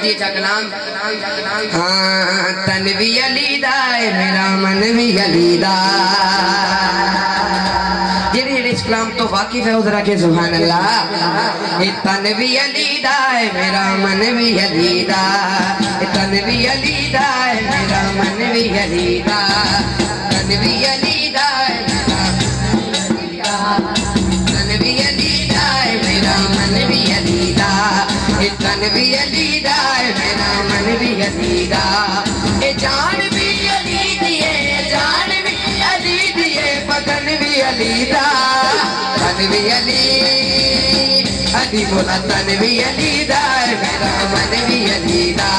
دی چا کلام تن بھی علی دا ہے میرا من بھی علی دا جنہیں اس کلام تو واقف ہے ادھرا کے سبحان اللہ تن بھی علی دا ہے میرا من بھی علی دا تن بھی علی دا ہے میرا من بھی علی دا تن بھی علی دا ہے تن بھی علی دا ہے میرا من بھی علی دا تن بھی علی دا ہے میرا من بھی علی دا جان بھی علی دیے جان بھی علی دیے بدن بھی علی دا تن بھی علی علی مولا تن بھی علی دا ہے میرا من بھی علی دا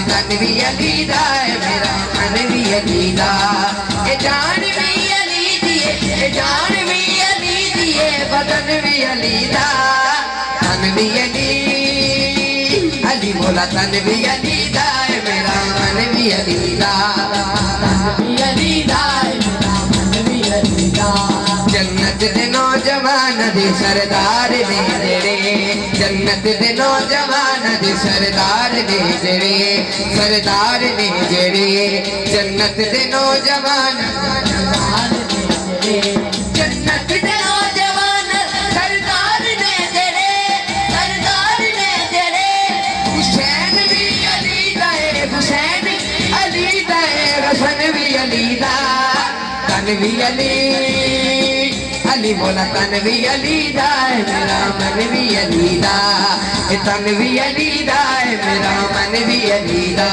تن بھی علی دا ہے میرا من بھی علی دا جان بھی علی دیے جان بھی علی دیے بدن بھی علی دا تن بھی علی علی مولا تن بھی علی دا ہے میرا من بھی علی دا تن بھی علی دا ہے میرا من بھی علی دا جنت دے نوجوان دے سردار نے جڑے جنت دے نوجوان دے سردار نے جڑے سردار نے جڑے جنت دے نوجوان جنت دے نوجوان سردار نے جڑے سردار نے جڑے حسین بھی علی دا ہے حسین علی دا ہے حسن بھی علی دا تن بھی علی علی مولا تن بھی علی دا ہے میرا من بھی علی دا تن بھی علی دا ہے میرا من بھی علی دا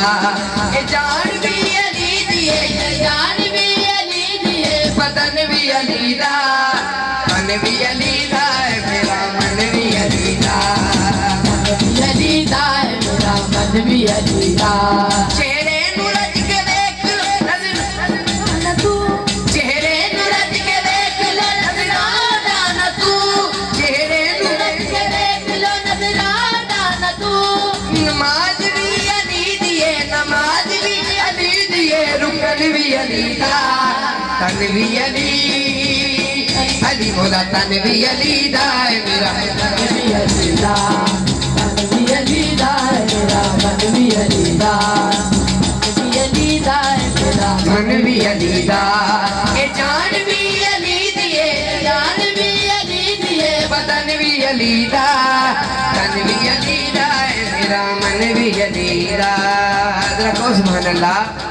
جان بھی علی دیے جان بھی علی دیے بدن بھی علی دا من بھی علی دا ہے میرا من بھی علی دا من بھی علی دا ہے میرا من بھی علی دا چہرے نو رج کے دیکھ نظر تو چہرے نو رج کے دیکھ نظرانہ تو چہرے نو رج کے دیکھ لو نظرانہ تو نماز بھی علی دیے نماز بھی علی دیے رکن بھی علی دا تن بھی علی علی مولا تن بھی علی دا ہے میرا من بھی علی دا تن بھی علی دا ہے میرا من بھی علی دا من بھی علی دا ہے میرا من بھی علی دا جان بھی علی دیے جان بھی علی دیے بدن بھی علی دا تن بھی علی دا ہے میرا من بھی علی دا ذرا کہو سبحان اللہ